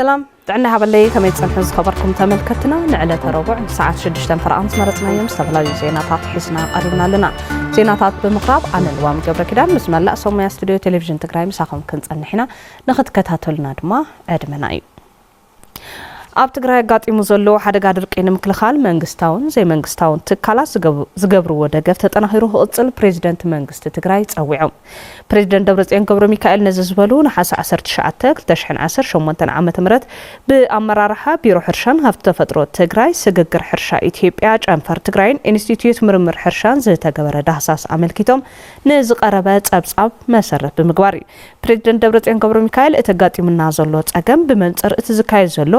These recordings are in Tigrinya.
سلام تعنا هبلي كما يتصنح خبركم تملكتنا نعلة ربع ساعة 6 فرقان مرتنا يوم استغلال زيناتات حسنا قربنا لنا زيناتات بمقراب عن الوام قبل كده بسم الله سوميا استوديو تلفزيون تقراي مساكم كنت نحنا ناخذ كتاتلنا دما ادمناي ኣብ ትግራይ ጋጢሙ ዘሎ ሓደጋ ድርቂ ንምክልኻል መንግስታውን ዘይመንግስታውን ትካላት ዝገብርዎ ደገፍ ተጠናኺሩ ክቕፅል ፕሬዝደንት መንግስቲ ትግራይ ጸዊዖም ፕሬዝደንት ደብረጽዮን ገብረ ሚካኤል ነዚ ዝበሉ ነሐሴ 19 2018 ዓመተ ምህረት ብኣመራርሓ ቢሮ ሕርሻን ሃብቲ ተፈጥሮ ትግራይ ስግግር ሕርሻ ኢትዮጵያ ጨንፈር ትግራይን ኢንስቲትዩት ምርምር ሕርሻን ዝተገበረ ዳህሳስ ኣመልኪቶም ንዝቐረበ ጸብጻብ መሰረት ብምግባር ፕሬዝደንት ደብረጽዮን ገብረ ሚካኤል እተጋጢሙና ዘሎ ጸገም ብመንጽር እቲ ዝካየድ ዘሎ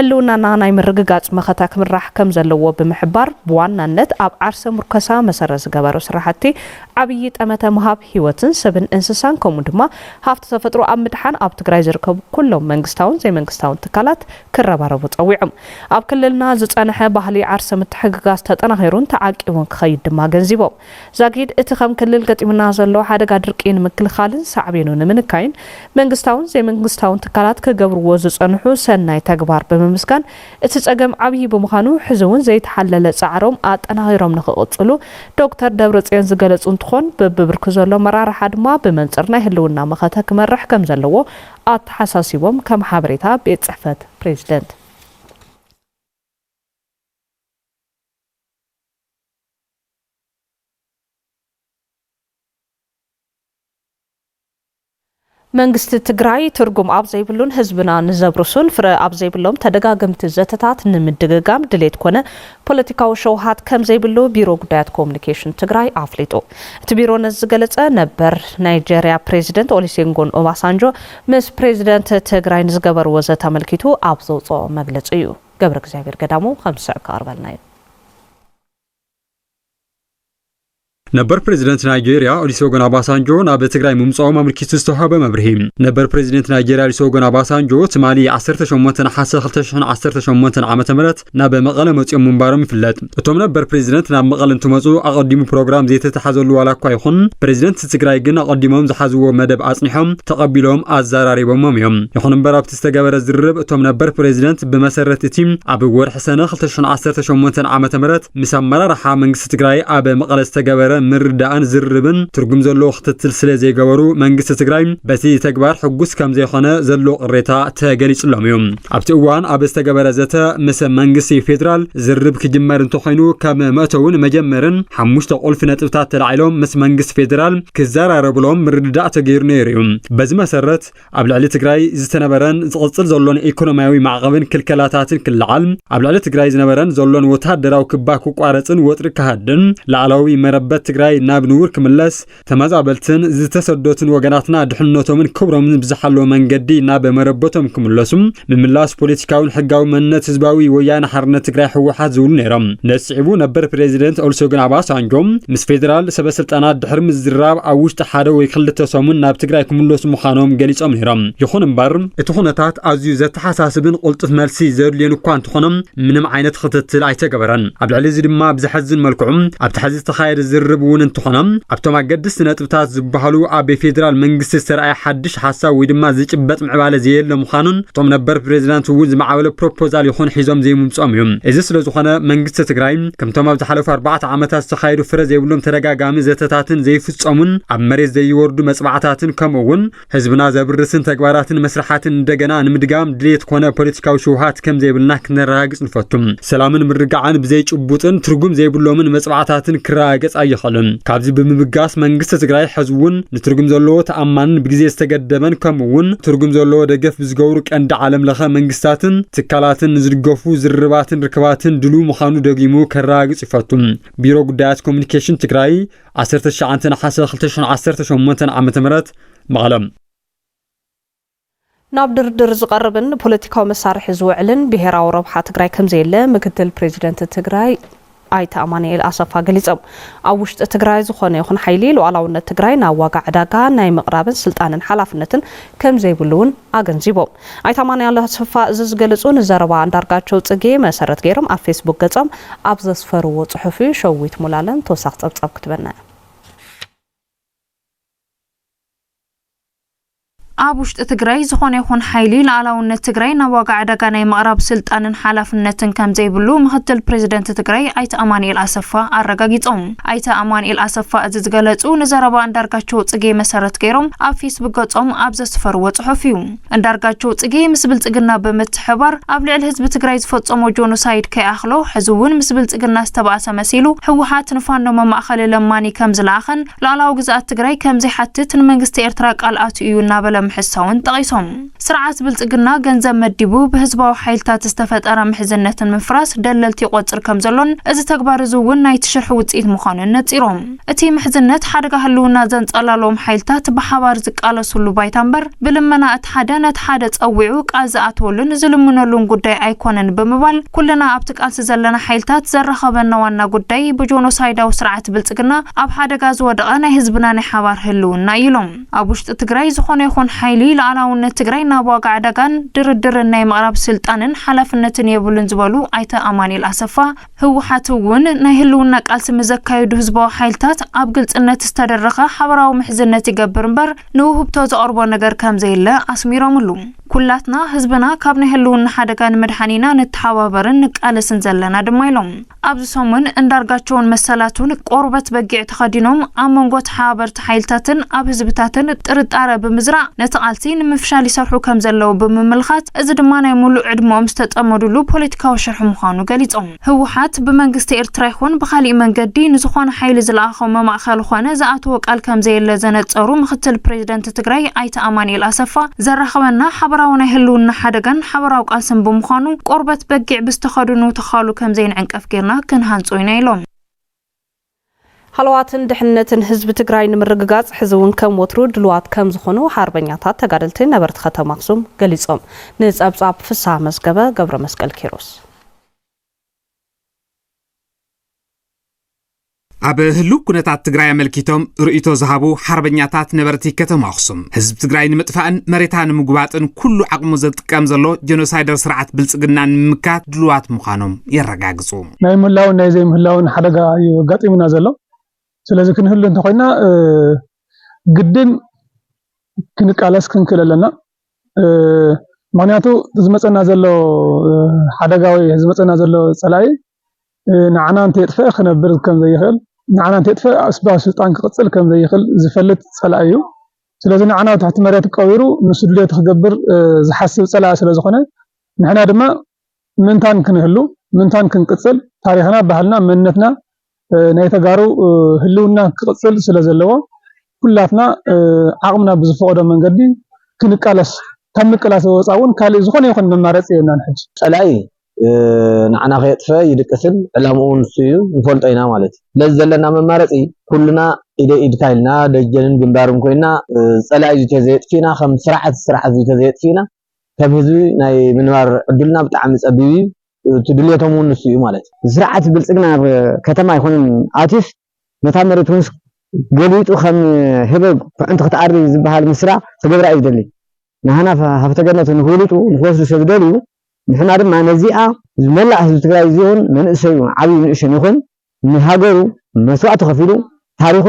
ህልውናና ናይ ምርግጋጽ መኸታ ክምራሕ ከም ዘለዎ ብምሕባር ብዋናነት ኣብ ዓርሰ ሙርከሳ መሰረት ዝገበሩ ስራሕቲ ዓብይ ጠመተ መሃብ ህይወትን ሰብን እንስሳን ከምኡ ድማ ሃብቲ ተፈጥሮ ኣብ ምድሓን ኣብ ትግራይ ዝርከቡ ኩሎም መንግስታውን ዘይመንግስታውን ትካላት ክረባረቡ ጸዊዖም ኣብ ክልልና ዝጸንሐ ባህሊ ዓርሰ ምትሕግጋዝ ተጠናኺሩን ተዓቂቡን ክኸይድ ድማ ገንዚቦም ዛጊድ እቲ ከም ክልል ገጢሙና ዘሎ ሓደጋ ድርቂ ንምክልኻልን ሳዕቤኑ ንምንካይን መንግስታውን ዘይመንግስታውን ትካላት ክገብርዎ ዝጸንሑ ሰናይ ተግባር ብምስጋን እቲ ጸገም ዓብይ ብምዃኑ ሕዝውን ዘይተሓለለ ጻዕሮም ኣጠናኺሮም ንኽቕጽሉ ዶክተር ደብረጽዮን ዝገለጹ እንትኾን በብብርክ ዘሎ መራርሓ ድማ ብመንጽር ናይ ህልውና መኸተ ክመርሕ ከም ዘለዎ ኣተሓሳሲቦም ከም ሓበሬታ ቤት ጽሕፈት ፕሬዝደንት መንግስት ትግራይ ትርጉም ኣብ ዘይብሉን ህዝብና ንዘብርሱን ፍረ ኣብ ዘይብሎም ተደጋገምቲ ዘተታት ንምድግጋም ድሌት ኮነ ፖለቲካዊ ሸውሃት ከም ዘይብሉ ቢሮ ጉዳያት ኮሙኒኬሽን ትግራይ ኣፍሊጡ እቲ ቢሮ ነዚ ዝገለጸ ነበር ናይጀሪያ ፕሬዝደንት ኦሉሴጉን ኦባሳንጆ ምስ ፕሬዝደንት ትግራይ ንዝገበርዎ ዘተመልኪቱ ኣብ ዘውፅኦ መግለጺ እዩ ገብረ እግዚአብሔር ገዳሙ ከምስዕ ካርበልና ነበር ፕሬዝደንት ናይጄሪያ ኦሉሴጉን ኦባሳንጆ ናብ ትግራይ ምምጽኦም ኣመልኪቱ ዝተዋህበ መብርሂ ነበር ፕሬዝደንት ናይጄሪያ ኦሉሴጉን ኦባሳንጆ ትማሊ 18 ነሐሴ 2018 ዓመተ ምህረት ናብ መቐለ መጽኦም ምንባሮም ይፍለጥ እቶም ነበር ፕሬዝደንት ናብ መቐለ እንትመጹ ኣቐዲሙ ፕሮግራም ዘይተተሓዘሉ ዋላ እኳ ይኹን ፕሬዝደንት ትግራይ ግን ኣቐዲሞም ዝሓዝዎ መደብ ኣጽኒሖም ተቐቢሎም ኣዘራሪቦም እዮም ይኹን እምበር ኣብቲ ዝተገበረ ዝርርብ እቶም ነበር ፕሬዝደንት ብመሰረት እቲ ኣብ ወርሒ ሰነ 2018 ዓመተ ምህረት ምስ ኣመራርሓ መንግስቲ ትግራይ ኣብ መቐለ ዝተገበረ ምርዳእን ዝርብን ትርጉም ዘሎ ክትትል ስለ ዘይገበሩ መንግስቲ ትግራይ በቲ ተግባር ሕጉስ ከም ዘይኾነ ዘሎ ቅሬታ ተገሊጽሎም እዩ ኣብቲ እዋን ኣብ ዝተገበረ ዘተ ምስ መንግስቲ ፌደራል ዝርብ ክጅመር እንተኾይኑ ከም መእተውን መጀመርን 5 ቁልፍ ነጥብታት ተላዒሎም ምስ መንግስቲ ፌደራል ክዘራረብሎም ምርዳእ ተገይሩ ነይሩ እዩ በዚ መሰረት ኣብ ልዕሊ ትግራይ ዝተነበረን ዝቕጽል ዘሎን ኢኮኖሚያዊ ማዕቀብን ክልከላታትን ክልዓል ኣብ ልዕሊ ትግራይ ዝነበረን ዘሎን ወታደራዊ ክባ ክቋረጽን ወጥሪ ክሃድን ላዕላዊ መረበት ትግራይ ናብ ንውር ክምለስ ተመዛበልትን ዝተሰደዱትን ወገናትና ድሕነቶምን ክብሮምን ብዝሓለወ መንገዲ ናብ መረበቶም ክምለሱም ምምላስ ፖለቲካውን ሕጋዊ መንነት ህዝባዊ ወያነ ሓርነት ትግራይ ሕወሓት ዝውሉ ነይሮም ነስዒቡ ነበር ፕሬዝደንት ኦሉሴጉን ኦባሳንጆ ምስ ፌደራል ሰበስልጣናት ድሕሪ ምዝራብ ኣብ ውሽጢ ሓደ ወይ ክልተ ሰሙን ናብ ትግራይ ክምለሱ ምዃኖም ገሊጾም ነይሮም ይኹን እምበር እቲ ኩነታት ኣዝዩ ዘተሓሳስብን ቁልጡፍ መልሲ ዘድልየን እኳ እንትኾኖም ምንም ዓይነት ክትትል ኣይተገበረን ኣብ ልዕሊ እዚ ድማ ብዝሕዝን መልክዑ ኣብቲ ሕዚ ዝተኻየደ ዝርብ እውን እንትኾኖም ኣብቶም ኣገድስቲ ነጥብታት ዝበሃሉ ኣብ ፌደራል መንግስቲ ዝተርኣየ ሓድሽ ሓሳብ ወይ ድማ ዝጭበጥ ምዕባለ ዘየለ ምዃኑን እቶም ነበር ፕሬዝዳንት እውን ዝማዕበለ ፕሮፖዛል ይኹን ሒዞም ዘይምምጽኦም እዮም እዚ ስለ ዝኾነ መንግስቲ ትግራይ ከምቶም ኣብ ዝሓለፉ 4 ዓመታት ዝተኻየዱ ፍረ ዘይብሎም ተደጋጋሚ ዘተታትን ዘይፍጸሙን ኣብ መሬት ዘይወርዱ መጽባዕታትን ከምኡውን ህዝብና ዘብርስን ተግባራትን መስራሓትን እንደገና ንምድጋም ድሌት ኮነ ፖለቲካዊ ሸውሃት ከም ዘይብልና ክነራግጽ ንፈቱም ሰላምን ምርግዓን ብዘይጭቡጥን ትርጉም ዘይብሎምን መጽባዕታትን ክራገጽ ኣይኽእልን ካብዚ ብምብጋስ መንግስቲ ትግራይ ሕዝቡን ንትርጉም ዘለዎ ተኣማንን ብግዜ ዝተገደበን ከምኡውን ትርጉም ዘለዎ ደገፍ ብዝገብሩ ቀንዲ ዓለም ለኸ መንግስታትን ትካላትን ዝድገፉ ዝርባትን ርክባትን ድሉ ምዃኑ ደጊሙ ከራግጽ ይፈቱም ቢሮ ጉዳያት ኮሙኒኬሽን ትግራይ 19 ነሐሴ 2018 ዓመተ ምህረት መቐለም ናብ ድርድር ዝቐርብን ፖለቲካዊ መሳርሒ ዝውዕልን ብሄራዊ ረብሓ ትግራይ ከም ዘየለ ምክትል ፕሬዝደንት ትግራይ ኣይተ ኣማኑኤል ኣሰፋ ገሊጾም ኣብ ውሽጢ ትግራይ ዝኾነ ይኹን ሓይሊ ሉዓላውነት ትግራይ ናብ ዋጋ ዕዳጋ ናይ ምቕራብን ስልጣንን ሓላፍነትን ከም ዘይብሉውን ኣገንዚቦም ኣይተ ኣማኑኤል ኣሰፋ እዚ ዝገለጹ ንዘረባ አንዳርጋቸው ጽጌ መሰረት ገይሮም ኣብ ፌስቡክ ገጾም ኣብ ዘስፈርዎ ጽሑፍ ሸዊት ሙላለን ተወሳኺ ጸብጻብ ክትበና አቡሽጥ ትግራይ ዝኾነ ይኹን ኃይሊ ለዓላውነት ትግራይ ናብ ዋጋ ዕዳጋ ናይ መቕራብ ስልጣንን ሓላፍነትን ከም ዘይብሉ ምክትል ፕሬዝደንት ትግራይ አይተ አማኑኤል አሰፋ አረጋጊጾም አይተ አማኑኤል አሰፋ እዚ ዝገለጹ ንዘረባ አንዳርጋቸው ጽጌ መሰረት ገይሮም ኣብ ፌስቡክ ገጾም ኣብ ዘስፈርዎ ጽሑፍ እዩ አንዳርጋቸው ጽጌ ምስ ብልጽግና በመትሕባር ኣብ ልዕሊ ህዝቢ ትግራይ ዝፈጸሞ ጆኖሳይድ ከይኣኽሎ ሕዝውን ምስ ብልጽግና ዝተባእሰ መሲሉ ህወሓት ንፋኖ ማእኸል ለማኒ ከም ዝለኣኸን ለዓላው ግዛት ትግራይ ከም ዘይሓትት ንመንግስቲ ኤርትራ ቃልኣት እዩ እናበለ محسون تقيسهم سرعة بلጽግና ገንዘብ መዲቡ በህዝባው ኃይልታት ዝተፈጠረ ምሕዝነትን ምፍራስ ደለልቲ ቆጽር ከም ዘሎን እዚ ተግባር ዝውን ናይ ትሽርሕ ውጽኢት ምዃኑን ነጺሮም እቲ ምሕዝነት ሓደጋ ህልውና ዘንጸላሎም ኃይልታት በሓባር ዝቃለሱሉ ባይታምበር ብልመና እቲ ሓደ ነቲ ሓደ ጸዊዑ ቃዝኣትወሉን ዝልምነሉን ጉዳይ ኣይኮነን ብምባል ኩልና ኣብቲ ቃልሲ ዘለና ኃይልታት ዘረኸበና ዋና ጉዳይ በጆኖሳይዳው ስርዓት ብልጽግና ኣብ ሓደጋ ዝወደቐ ናይ ህዝብና ናይ ሓባር ህልውና ኢሎም ኣብ ውሽጢ ትግራይ ዝኾነ ይኹን ኃይሊ ለዓላውነት ትግራይ ናብ ዋጋ ዕዳጋን ድርድርን ናይ መቕራብ ስልጣንን ሓላፍነትን የብሉን ዝበሉ አይተ አማኑኤል አሰፋ ህወሓት እውን ናይ ህልውና ቃልሲ መዘካየዱ ህዝባዊ ኃይልታት ኣብ ግልጽነት ዝተደረኸ ሓበራዊ ምሕዝነት ይገብር እምበር ንውህብቶ ዘቕርቦ ነገር ከም ዘይለ ኣስሚሮምሉ ኩላትና ህዝብና ካብ ናይ ህልውና ሓደጋን መድሓኒና ንተሓባበርን ንቃለስን ዘለና ድማ ኢሎም ኣብዚ ሰሙን እንዳርጋቸውን መሰላቱን ቆርበት በጊዕ ተኸዲኖም ኣብ መንጎ ተሓባበርቲ ኃይልታትን ኣብ ህዝብታትን ጥርጣረ ብምዝራእ ነቲ ቃልሲ ንምፍሻል ይሰርሑ ከም ዘለው ብምምልኻት እዚ ድማ ናይ ሙሉእ ዕድሞኦም ዝተጠመዱሉ ፖለቲካዊ ሽርሕ ምዃኑ ገሊጾም ህወሓት ብመንግስቲ ኤርትራ ይኹን ብኻሊእ መንገዲ ንዝኾነ ኃይሊ ዝለኣኸው መማእኸል ኾነ ዝኣተወ ቃል ከም ዘየለ ዘነጸሩ ምክትል ፕሬዝደንት ትግራይ አይተ አማኑኤል አሰፋ ዘራኸበና ሓበራዊ ናይ ህልውና ሓደጋን ሓበራዊ ቃልስን ብምዃኑ ቆርበት በጊዕ ብዝተኸድኑ ተኻሉ ከም ዘይንዕንቀፍ ጌርና ክንሃንጾ ኢና ኢሎም حلواتن دحنتن حزب تግራይ ንምርግጋጽ ሕዝውን ከም ወትሩ ድልዋት ከም ዝኾኑ ሓርበኛታት ተጋደልቲ ነበርት ከተማ አክሱም ገሊጾም ንጸብጻብ ፍሳ መስገበ ገብረ መስቀል ኪሮስ ኣብ ህሉ ኩነታት ትግራይ አመልኪቶም ርእይቶ ዝሃቡ ሓርበኛታት ነበርቲ ከተማ አክሱም ህዝብ ትግራይ ንምጥፋእን መሬታን ንምጉባጥን ኩሉ ዓቅሙ ዘጥቀም ዘሎ ጀኖሳይደር ስርዓት ብልጽግናን ምካት ድልዋት ምዃኖም የረጋግጹ ናይ ምላውን ናይ ዘይምህላውን ሓደጋ ይጋጥሙና ዘሎ ስለዚህ ክንህሉ እንተኾይና ግድን ክንቃለስ ክንክለለና ምክንያቱ ዝመፀና ዘሎ ሓደጋዊ ዝመፀና ዘሎ ጸላይ ንዓና እንተጥፈ ክነብር ከም ዘይኽእል ንዓና እንተጥፈ ኣስባብ ስልጣን ክቅጽል ከም ዘይኽእል ዝፈልጥ ጸላይ እዩ ስለዚህ ንዓና ታሕቲ መሬት ቀዊሩ ንስድለት ክገብር ዝሓስብ ጸላይ ስለ ዝኾነ ንሕና ድማ ምንታን ክንህሉ ምንታን ክንቅጽል ታሪኽና ባህልና መንነትና ናይ ተጋሩ ህልውና ክቅጽል ስለ ዘለዎ ኩላትና ዓቅምና ብዝፈቀዶ መንገዲ ክንቃለስ ከም ምቅላስ ወጻውን ካሊ ዝኾነ ይኹን መማረጽ የና ንሕጅ ጸላይ ንዓና ከየጥፈ ይድቅስል ዕላምኡን እዩ ንፈልጦይና ማለት ለዚ ዘለና መማረጺ ኩልና ኢድካይልና ደጀንን ግንባርን ኮይና ጸላይ ዝተዘየጥፊና ከም ስርዓት ዝተዘየጥፊና ከም ህዝቢ ናይ ምንባር ዕድልና ብጣዕሚ ጸቢቢ ትድልየቶም ንሱ እዩ ማለት ስርዓት ብልጽግና ከተማ ይኹን ኣቲፍ ነታ መሬት ወንስ ገሊጡ ከም ህበብ ፍዕንት ክትዓሪ ዝበሃል ምስራ ተገብራ ይደሊ ንሃና ሃብተገነት ንሁሉጡ ንወስዱ ሰብደልዩ ንሕና ድማ ነዚኣ ዝመላእ ህዝቢ ትግራይ ዚውን መንእሰዩ ዓብይ ንእሽን ይኹን ንሃገሩ መስዋዕት ከፊሉ ታሪኹ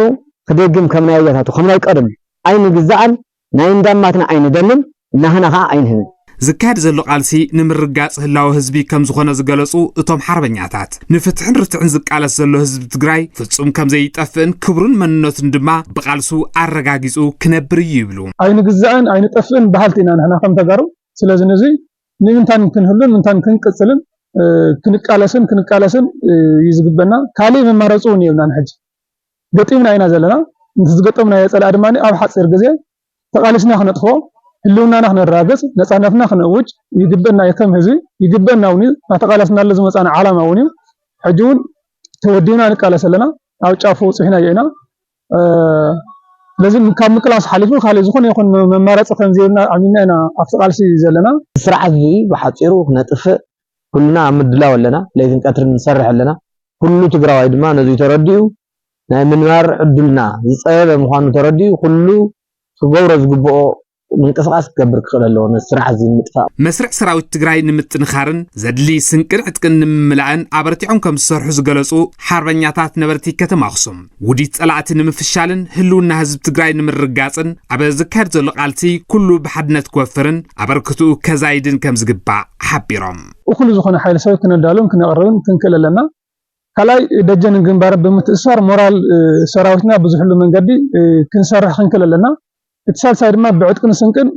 ክደግም ከም ናይ ኣያታቱ ከም ናይ ቀደም ዓይኒ ግዛኣን ናይ እንዳማትና ዓይኒ ደምን ናህና ከዓ ዓይንህን ዝካድ ዘሎ ቃልሲ ንምርጋጽ ህላው ህዝቢ ከም ዝኾነ ዝገለጹ እቶም ሓርበኛታት ንፍትሕን ርትዕን ዝቃለስ ዘሎ ህዝቢ ትግራይ ፍጹም ከም ዘይጠፍእን ክብሩን መንነቱን ድማ ብቃልሱ ኣረጋጊጹ ክነብር ይብሉ ዓይኒ ግዛኣን ዓይኒ ጠፍእን ባህልቲና ንሕና ከም ተጋሩ ስለዚህ ነዚ ንምንታን ክንህሉን ምንታን ክንቅጽልን ክንቃለስን ይዝግበና ካሊ መማረጹን ይብና ንሕጅ ገጢምና ኢና ዘለና እንትዝገጠምና የጸላ ድማኒ ኣብ ሓጽር ግዜ ተቃሊስና ክነጥፎ ህልውናና ክነራገጽ ነጻነትና ክነውጅ ይግበና የከም ህዝቢ ይግበና እውን ተቃለስና ለዝመጻና ዓላማ እውን ሕጂውን ተወዲና ንቃለሰለና ኣብ ጫፉ ጽሕና የና لازم ካብ ምቅላስ ሓሊፉ ካሊ ዝኾነ ይኹን መማረጽ ከም ዘይና ኣሚናና ኣፍቃልሲ ዘለና ስርዓት እዚ ብሓጺሩ ክነጥፍእ ኩልና ምድላው ኣለና ለይትን ቀትርን ንሰርሕ ኣለና ኩሉ ትግራዋይ ድማ ነዚ ተረዲኡ ናይ ምንባር ዕድልና ዝጸበ ምዃኑ ተረዲኡ ኩሉ ክገብሮ ዝግብኦ منقصقاس كبر كخللون السرعة زي المطفى مسرع سراويت تግራይ ንምጥንኻርን ዘድሊ ስንቅን ዕጥቅን ንምምላእን አበርቲዖም ከም ዝሰርሑ ዝገለጹ ሓርበኛታት ነበርቲ ከተማ አክሱም ውዲት ጸላእት ንምፍሻልን ህልውና ህዝብ ትግራይ ንምርጋጽን አበ ዝካድ ዘሎ ቃልቲ ኩሉ ብሓድነት ክወፍርን አበርክቱ ከዛይድን ከም ዝግባእ ሓቢሮም وكل ዝኾነ ሓይል ሰብ ክነዳሎም ክነቀርብን ክንከለለና ካላይ ደጀን ግንባር ብምትእሳር ሞራል ሰራዊትና ብዙሕሉ መንገዲ ክንሰርሕ ክንከለለና እትሳል ሳይድማ ብዕጥቅን ስንቅን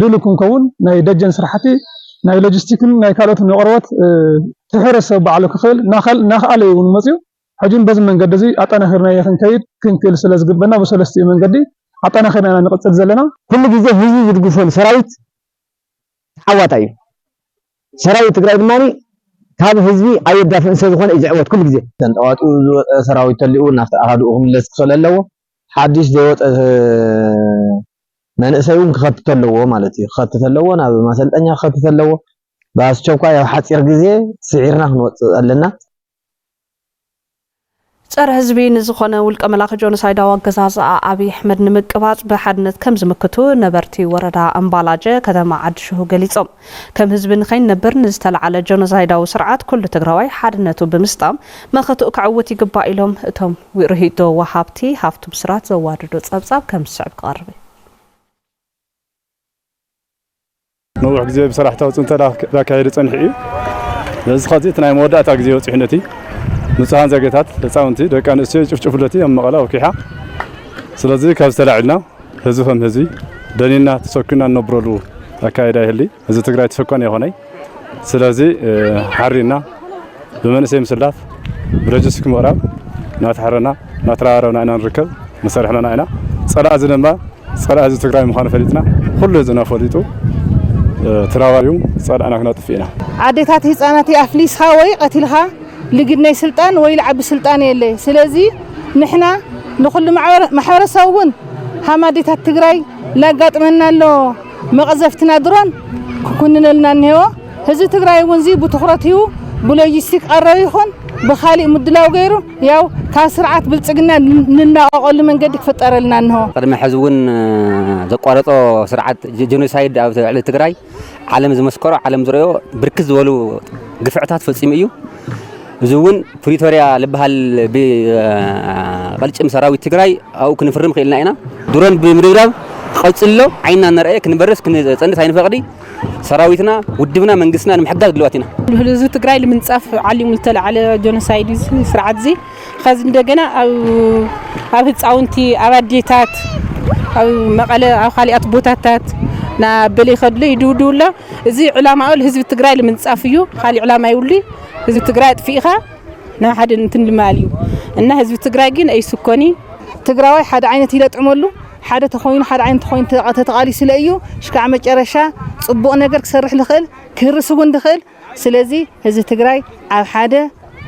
ድሉኩም ከውን ናይ ደጀን ስራሕቲ ናይ ሎጂስቲክን ናይ ካልኦትን ንቆርበት ተሕረሰብ በዓሉ ክኽእል ናኸአለ ይውን መጽዩ ሕጂን በዚ መንገዲ እዚ አጣናኺርና ክንከይድ ክንክል ስለዝግበና በሰለስተ መንገዲ አጣናኺርና ንቅጽል ዘለና ኩሉ ግዜ ህዝቢ ዝድግፎን ሰራዊት ዓዋታ እዩ ሰራዊት ትግራይ ድማኒ ካብ ህዝቢ ኣይዳፍን ስለዝኾነ ይዕወት ኩሉ ግዜ ተንጠዋጡ ሰራዊት ተሊኡ ናፍታ አሃዱኦም ለስ ክሰለለዎ ሓዲስ ዘወጠ መንእሰዩን ክኸትተለዎ ማለት እዩ ክኸትተለዎ ናብ ማሰልጠኛ ክኸትተለዎ ባስቸኳይ ያው ሓፂር ግዜ ስዒርና ክንወጽእ ኣለና ጸረ ህዝቢ ንዝኾነ ውልቀ መላኽ ጆኖሳይዳዊ አገዛዝ አብይ አሕመድ ንምቅባጽ በሓድነት ከም ዝምክቱ ነበርቲ ወረዳ አምባላጀ ከተማ ዓድሽሁ ገሊጾም ከም ህዝቢ ንኸይን ነበር ንዝተለዓለ ጆኖሳይዳዊ ስርዓት ኩሉ ትግራዋይ ሓድነቱ ብምስጣም መኸቱ ክዕውት ይግባእ ኢሎም እቶም ርሂቶ ወሃብቲ ሃፍቱ ብስራት ዘዋድዶ ጸብጻብ ከም ዝስዕብ ክቐርብ نوع ግዜ ብስራሕታው ጽንተ ዳካይደ ጸንሒ እዚ ኸዚት ናይ መወዳእታ ግዜ ወጽሕነቲ ንጹሃን ዘገታት ህፃውንቲ ደቂ ኣንስትዮ ጭፍጭፍለቲ ኣብ መቐለ ወኪሓ ስለዚ ካብ ዝተላዕልና ህዝቢ ከም ህዝቢ ደኒና ተሰኪና ነብረሉ ኣካይዳ ይህሊ እዚ ትግራይ ተሰኮነ ይኾነይ ስለዚ ሓሪና ብመንእሰይ ምስላፍ ብሎጂስቲክ ምቕራብ ናትሓረና ናትራባረብና ኢና ንርከብ መሰርሕና ኢና ጸላእ እዚ ድማ ጸላእ እዚ ትግራይ ምዃኑ ፈሊጥና ኩሉ ህዝብና ፈሊጡ ተራባሪው ጸላእና ክነጥፊና ዓዴታት ህፃናት ኣፍሊስኻ ወይ ቀቲልኻ لجنة سلطان ويل عب سلطان يلي سلازي نحنا نخل محرسون حمادة التجراي لا قط منا له مغزفتنا درون كنا لنا نهوا هذا التجراي ونزي بتخرطيو بلوجيستيك الرئيخون بخالي مدلاو غيره ياو كاسرعات بلصقنا ننا اقل من قدك فطر لنا انه قدم حزون زقارطو سرعات جينوسايد على التجراي عالم زمسكرو عالم زريو بركز ولو قفعتات فصيم زون بريتوريا لبهال بقلصم سراوي تግራይ او كنفرم خيلنا اينا دورن بمرغراب قلصلو عيننا نرأي كنبرس كنصنت አይንፈቅዲ سراويتنا ودبنا منغسنا نمحقق دلواتنا ህዝብ ትግራይ ለምንጻፍ ዓሊሙ ተለዓለ ጆኖሳይድ ስርዓት ዚ خاز እንደገና ኣብ ህፃውንቲ አባዴታት ኣብ መቀለ ኣብ ኻሊአት ቦታታት ና በሊ ኸድለ ይድውዱላ እዚ ዕላማው ህዝብ ትግራይ ለምንጻፍ እዩ ኻሊ ዕላማ ይውሊ ህዝብ ትግራይ ጥፊኻ ና ሓደ እንትን ልማልዩ እና ህዝብ ትግራይ ግን ኣይስኮኒ ትግራዋይ ሓደ ዓይነት ይለጥመሉ ሓደ ተኾይኑ ሓደ ዓይነት ተኾይኑ ተተቃሊ ስለዩ ሽካዕ መጨረሻ ጽቡቕ ነገር ክሰርሕ ልኽእል ክርስውን ድኽእል ስለዚ ህዝብ ትግራይ ኣብ ሓደ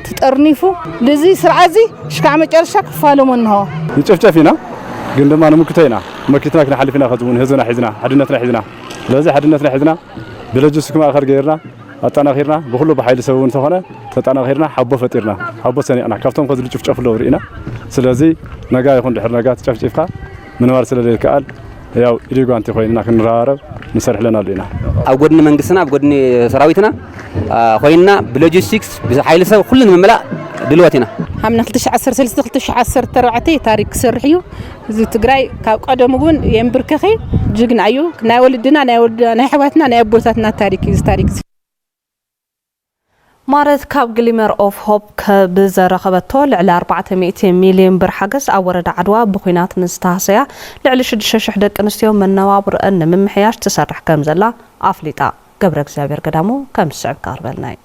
ተጠርኒፉ ለዚ ስርዓዚ ሽካዕ መጨረሻ ክፋለሙ እንሆ ይጨፍጨፊና ግን ድማ ንምክተይና መክተና ክናሐልፍና ከዝውን ህዝብና ሒዝና ሓድነትና ሒዝና ለዚ ሓድነትና ሒዝና ብሎጂስቲክ ማእኸል ገይርና አጣናኺርና በሁሉ በኃይል ሰውን ተሆነ ተጣናኺርና ሓቦ ፈጢርና ሓቦ ሰኒዕና ካብቶም ከዝሉ ጭፍጨፍ ለው ርኢና ስለዚ ነጋ ይኹን ድሕር ነጋ ተጨፍጭፍካ ምንባር ስለለይከኣል ያው ኢሊጓንቲ ኮይንና ክንራረብ ንሰርሕ ለና ኣለና ኣብ ጎድኒ መንግስትና ኣብ ጎድኒ ሰራዊትና ኮይንና ብሎጂስቲክስ ብሓይል ሰብ ኩሉ ንምምላእ ድልዋትና hamna 2013 ታሪክ ሰርሕዩ እዚ ትግራይ ካብ ቀደም እውን የምብርከኺ ጅግና እዩ ናይ ወልድና ናይ ሕዋትና ናይ አቦታትና ታሪክ እዚ ታሪክ مارت كاب جليمر أوف هوب كبزرخبته لعلى 400 مليون برحجز أورد عدوى بخينات نستهزئ لعلى شدة دق نستيو من نوابر أن من محياش تسرح كمزلا أفليتا قبرك زابير قدامو كم السعب كاربلناي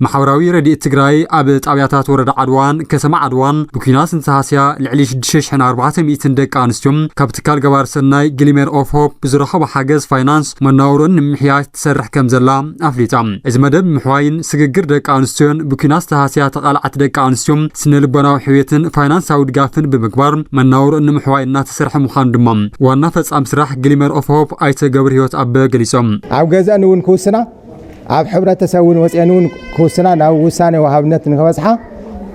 محاوراوي رديء تجراي أبد أبياتات ورد عدوان كسمع عدوان بكيناس انتهاسيا لعليش دشش حنا 400 دقة أنستيوم كابتكال جوار سناي جليمر أوف هوب بزرخة بحاجز فاينانس مناورن محياة تسرح كمزلا أفليتام إذا مدب محواين سججر دقة أنستيون بكيناس تهاسيا تقلعت دقة أنستيوم سنلبنا وحويتن فاينانس عود جافن بمكبر مناورن محواين تسرح مخان دمام ونفس أمسرح جليمر أوف هوب أيت جبر هيوت أب جليسوم عوجزان ونكوسنا عب حبرة تسوون وسينون كوسنا ناو وسانة وهابنت نخبصها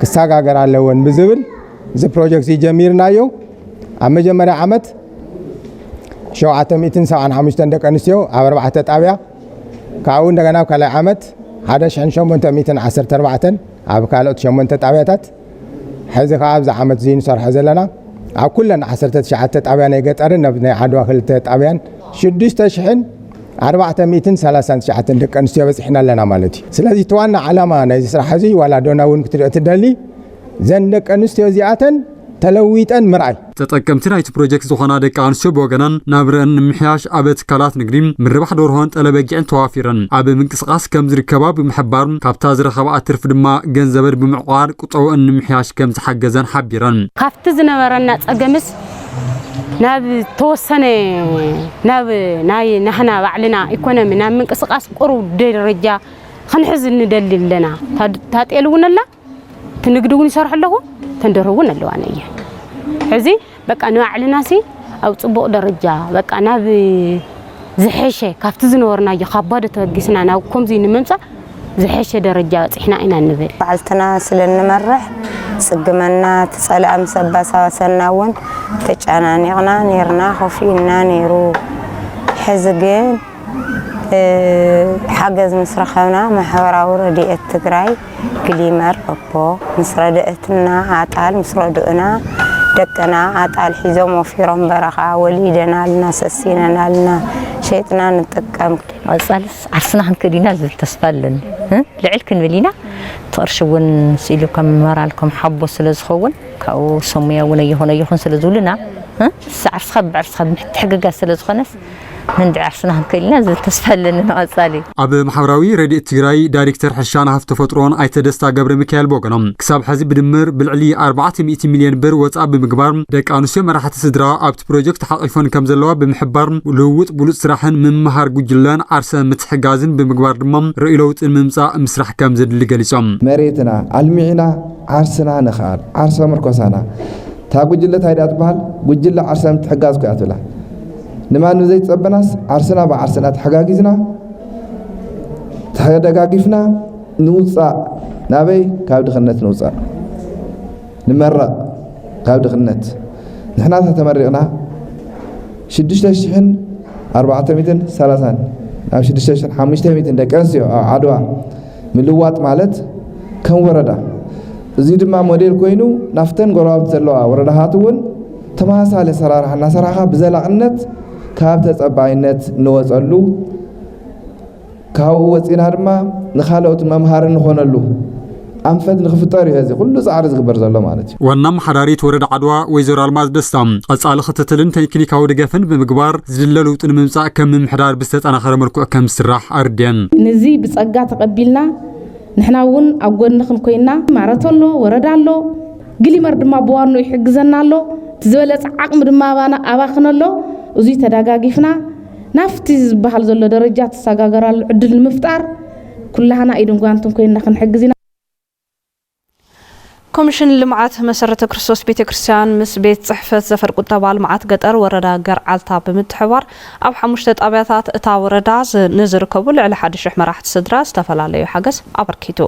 كساقا قرال لون بزبل زي بروجكت جميل نايو عم جمرة عمت 775 ደቂ ኣንስትዮ ኣብ 4 ጣብያ ካብኡ እንደገና ካልኣይ ዓመት 1814 ኣብ ካልኦት 8 ጣብያታት ሕዚ ከዓ ኣብዚ ዓመት እዚ ንሰርሖ ዘለና ኣብ ኩለን 19 ጣብያ ናይ ገጠርን ናይ ዓድዋ 2 ጣብያን 6439 ደቂ ኣንስትዮ በፂሕና ኣለና ማለት እዩ ስለዚ እቲ ዋና ዓላማ ናይዚ ስራሕ እዚ ዋላ ዶና እውን ክትሪኦ ትደሊ ዘን ደቂ ኣንስትዮ እዚኣተን ተለዊጠን ምርኣይ ተጠቀምቲ ናይቲ ፕሮጀክት ዝኾና ደቂ ኣንስትዮ ብወገናን ናብረአን ንምሕያሽ ኣብ ትካላት ንግዲ ምርባሕ ደርሆን ጠለበጊዕን ተዋፊረን ኣብ ምንቅስቃስ ከም ዝርከባ ብምሕባር ካብታ ዝረኸባ ትርፊ ድማ ገንዘበን ብምዕቋር ቁጠብአን ንምሕያሽ ከም ዝሓገዘን ሓቢረን ካብቲ ዝነበረና ፀገምስ ናብ ተወሰነ ናብ ናይ ናህና ባዕልና ኢኮኖሚ ናብ ምንቅስቃስ ቁሩብ ደረጃ ክንሕዝ እንደሊ ኣለና ታጤልውን ኣላ ትንግድውን ይሰርሕ ኣለኹ ተንደረውን ኣለዋነ እየ ሕዚ በቃ ንባዕልናሲ ኣብ ጽቡቕ ደረጃ በቃ ናብ ዝሕሸ ካብቲ ዝነበርናዮ ከባዶ ተወጊስና ናብ ከምዚ ንምምጻእ ዝሕሸ ደረጃ በፂሕና ኢና ንብል ባዕልትና ስለንመርሕ ጽግመና ተጸላም ሰባሳወሰና እውን ተጫናኒቕና ነርና ኸፊልና ነይሩ ሕዚ ግን حجز مسرخنا محوراو رديئة تجراي كليمر أبو مسردئتنا عطال مسردئنا دكنا عطال حزام وفيرم برخا وليدنا لنا سسينا لنا شيطنا نتكم أصلس عرسنا عن كدينا زل تسفلن لعلكن ملينا ترشون سيلكم مرالكم حبوا سلزخون كأو سمية ونيهون يهون سلزولنا عرس خب محتحقق سلزخنس ندعي عرسنا كلنا زل تسفلن أصلي. أب محوراوي رديئة تجراي دايركتور حشانة هفت فترون أيتدستا قبر ميكائيل بوغنم كساب حزب بدمر بالعلي 400 مليون بر واتساب بمقبار داك أنوسيو مراحة سدرا أبت بروجكت حق الفون كمزلوا بمحبار ولوت بولوت سراحن من مهار قجلان عرسا متحقازن بمقبار دمم رئيلوت الممسا مسرح كمزد اللي قليسام مريتنا علمينا عرسنا نخال عرسا مركوسانا تا قجلة هيدات بحال قجلة عرسا متحقاز كاتولا نما نزيد صبناس عرسنا بعرسنا تحقاقيزنا تحقاقيفنا نوصا نابي كاب دخلنت نوصا نمرق كاب دخلنت نحنا تمرقنا 6430 ناب 6500 دكانسيو عدوا ملوات مالت كم وردا زيد ما موديل كوينو نفتن قراب زلوا وردهاتون تماسال سرارحنا سراحة بزلقنت كاب تصبعينت نوصلو كاو وصينا دما نخالوت ممهار نخونلو أنفد نخفتاري هذه كل صعر زغبر زلو مالتي ونم حراريت ورد عدوا ويزور الماز دستام قصال ختتلن تكنيكاو دغفن بمغبار زللوت نممصا كم محدار بستت انا خره مركو كم سراح اردين نزي بصقا تقبلنا نحنا ون اغونخن كوينا ماراتولو وردالو غليمر دما بوانو يحجزنالو تزبلص عقم دما بانا اباخنلو وزي تداغاغيفنا نافتي زبحال زلو درجات تساغاغرال عدل المفتار كلنا ايدن غانتن كوينا خنحجزنا كوميشن لمعات مسرة كريستوس بيت كريستيان مس بيت صحفة زفر قطبال معات قطر وردا قرعالتا بمتحوار أو حمشتت أبياتات إتا وردا نزر كبول على حد شح مراحة صدرا استفلاليو حجز أبركيتو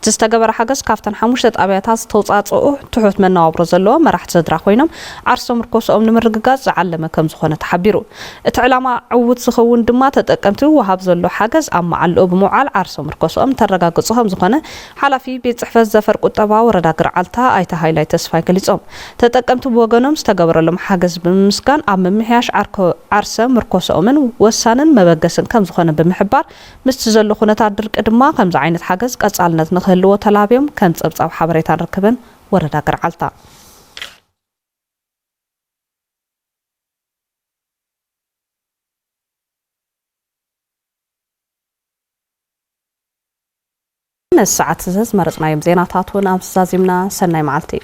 تستقبر حجز كافتن حمشتت أبياتات توصات تحوت من نوابرزلو مراحة صدرا خوينم عرسو مركوس أم نمرقاز علم كم زخونة تحبيرو اتعلام عود سخون دما تتأكمتو وهاب زلو حجز أما علو بمعال عرسو مركوس أم ترقا قصهم زخونة حالا في بيت صحفة زفر قطبا وردا قرعالتا ايتا هايلايت تسفاي كليصوم تتقمتو بوغنوم استغبرلم حاجز بمسكان ام ممحياش عرسه مركوسومن وسانن مبغسن كم زخونه بمحبار مستزلو خنتا درق دما كم ز عينت حاجز قصالنت نخلو تلابيوم كان صبصاب حبريتا ركبن وردا قرعالتا الساعة 6 مرزنا يوم زيناتات ونام سازمنا سناي معلتي